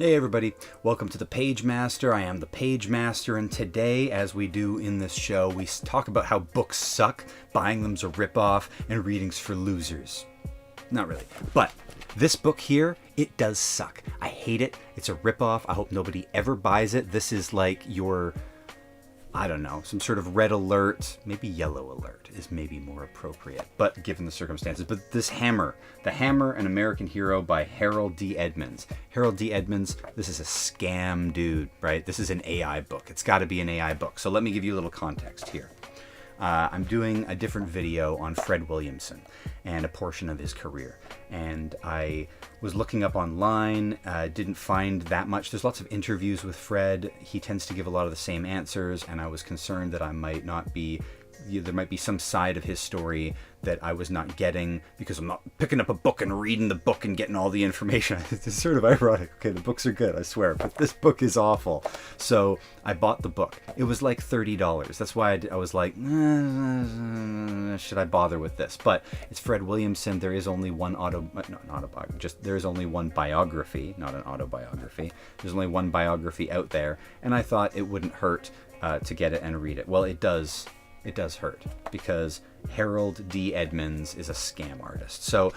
Hey everybody, welcome to the Pagemaster. I am the Pagemaster, and today, as we do in this show, we talk about how books suck, buying them's a ripoff, and reading's for losers. Not really, but this book here, it does suck. I hate it. It's a ripoff. I hope nobody ever buys it. This is like your, I don't know, some sort of red alert, maybe yellow alert is maybe more appropriate, but given the circumstances. But this Hammer, The Hammer, an American Hero by Harold D. Edmonds. Harold D. Edmonds, this is a scam dude, right? This is an AI book. It's got to be an AI book. So let me give you a little context here. I'm doing a different video on Fred Williamson and a portion of his career. And I was looking up online, didn't find that much. There's lots of interviews with Fred. He tends to give a lot of the same answers, and I was concerned that I might not be, there might be some side of his story that I was not getting because I'm not picking up a book and reading the book and getting all the information. It's sort of ironic. Okay, the books are good, I swear, but this book is awful. So I bought the book. It was like $30. That's why I was like, should I bother with this? But it's Fred Williamson. There is only one there is only one biography, not an autobiography. There's only one biography out there, and I thought it wouldn't hurt to get it and read it. Well, it does. It does hurt because Harold D. Edmonds is a scam artist. So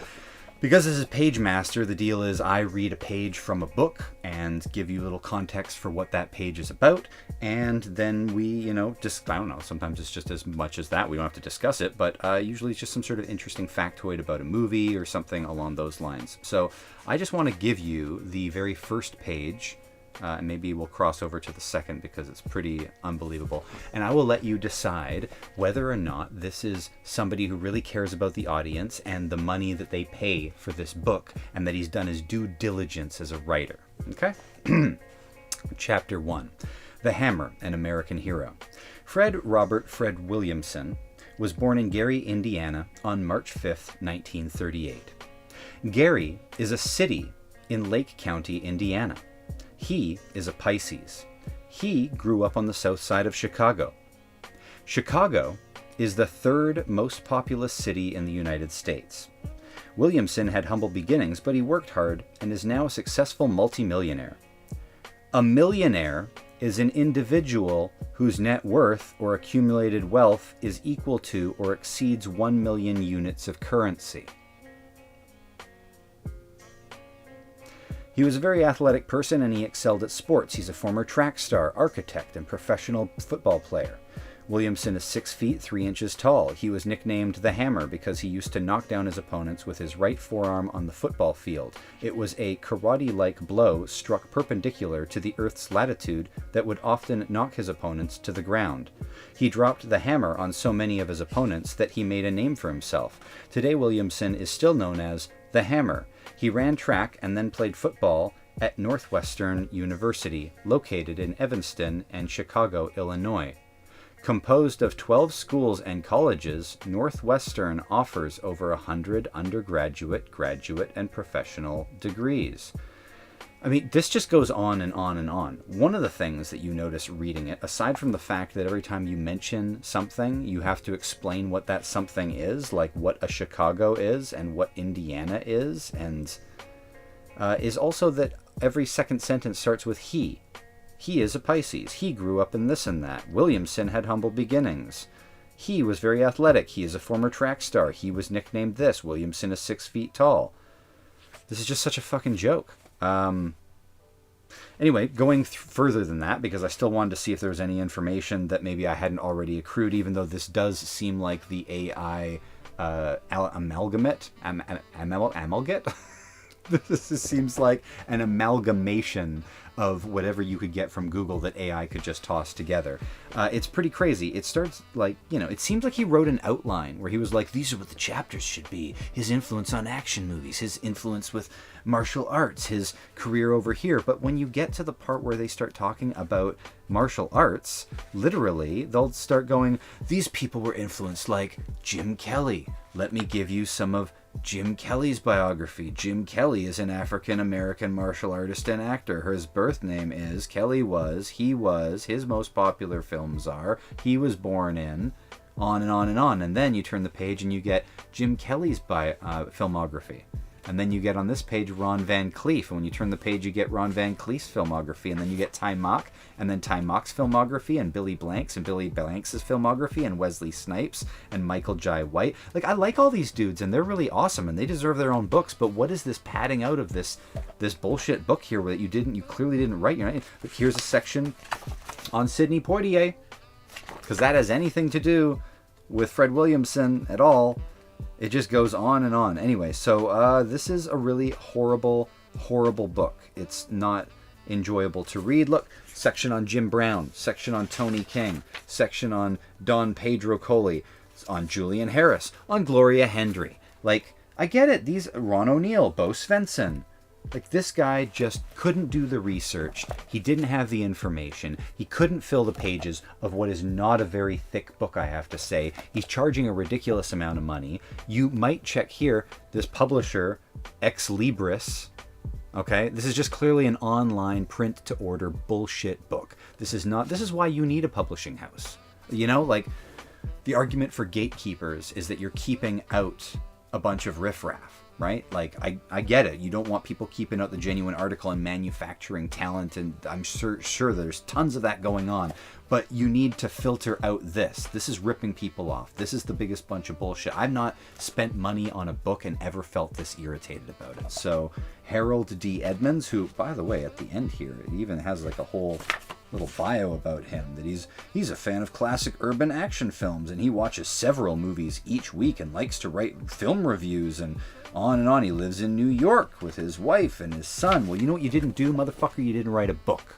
because this is Pagemaster, the deal is I read a page from a book and give you a little context for what that page is about. And then we, just, I don't know, sometimes it's just as much as that. We don't have to discuss it, but usually it's just some sort of interesting factoid about a movie or something along those lines. So I just want to give you the very first page. And maybe we'll cross over to the second because it's pretty unbelievable. And I will let you decide whether or not this is somebody who really cares about the audience and the money that they pay for this book, and that he's done his due diligence as a writer. Okay? Chapter 1. The Hammer, an American Hero. Fred Williamson was born in Gary, Indiana on March 5th, 1938. Gary is a city in Lake County, Indiana. He is a Pisces. He grew up on the south side of Chicago. Chicago is the third most populous city in the United States. Williamson had humble beginnings, but he worked hard and is now a successful multimillionaire. A millionaire is an individual whose net worth or accumulated wealth is equal to or exceeds 1 million units of currency. He was a very athletic person and he excelled at sports. He's a former track star, architect, and professional football player. Williamson is 6 feet 3 inches tall. He was nicknamed the Hammer because he used to knock down his opponents with his right forearm on the football field. It was a karate-like blow struck perpendicular to the Earth's latitude that would often knock his opponents to the ground. He dropped the hammer on so many of his opponents that he made a name for himself. Today, Williamson is still known as the Hammer. He ran track and then played football at Northwestern University, located in Evanston and Chicago, Illinois. Composed of 12 schools and colleges, Northwestern offers over 100 undergraduate, graduate, and professional degrees. I mean, this just goes on and on and on. One of the things that you notice reading it, aside from the fact that every time you mention something, you have to explain what that something is, like what a Chicago is and what Indiana is, and is also that every second sentence starts with he. He is a Pisces. He grew up in this and that. Williamson had humble beginnings. He was very athletic. He is a former track star. He was nicknamed this. Williamson is 6 feet tall. This is just such a fucking joke. Anyway, going further than that, because I still wanted to see if there was any information that maybe I hadn't already accrued, even though this does seem like the AI amalgamate. This seems like an amalgamation of whatever you could get from Google that AI could just toss together. It's pretty crazy. It starts like, it seems like he wrote an outline where he was like, these are what the chapters should be. His influence on action movies, his influence with martial arts, his career over here. But when you get to the part where they start talking about martial arts, literally, they'll start going, these people were influenced like Jim Kelly. Let me give you some of Jim Kelly's biography. Jim Kelly is an African-American martial artist and actor. His birth name is, Kelly was, he was, his most popular films are, he was born in, on and on and on. And then you turn the page and you get Jim Kelly's filmography. And then you get on this page Ron Van Cleef. And when you turn the page, you get Ron Van Cleef's filmography. And then you get Ty Mock, and then Ty Mock's filmography, and Billy Blanks, and Billy Blanks' filmography, and Wesley Snipes, and Michael Jai White. Like, I like all these dudes, and they're really awesome, and they deserve their own books. But what is this padding out of this bullshit book here that you clearly didn't write? But here's a section on Sidney Poitier, because that has anything to do with Fred Williamson at all. It just goes on and on. Anyway, so this is a really horrible, horrible book. It's not enjoyable to read. Look, section on Jim Brown, section on Tony King, section on Don Pedro Coley, on Julian Harris, on Gloria Hendry. Like, I get it. These Ron O'Neill, Bo Svensson. Like, this guy just couldn't do the research. He didn't have the information. He couldn't fill the pages of what is not a very thick book, I have to say. He's charging a ridiculous amount of money. You might check here, this publisher, Ex Libris. Okay, this is just clearly an online print-to-order bullshit book. This is why you need a publishing house. You know, like, the argument for gatekeepers is that you're keeping out a bunch of riffraff. Right? Like, I get it. You don't want people keeping out the genuine article and manufacturing talent, and I'm sure there's tons of that going on. But you need to filter out this. This is ripping people off. This is the biggest bunch of bullshit. I've not spent money on a book and ever felt this irritated about it. So, Harold D. Edmonds, who, by the way, at the end here, it even has like a whole little bio about him, that he's a fan of classic urban action films, and he watches several movies each week and likes to write film reviews, and on and on. He lives in New York with his wife and his son. Well, you know what you didn't do, motherfucker? You didn't write a book.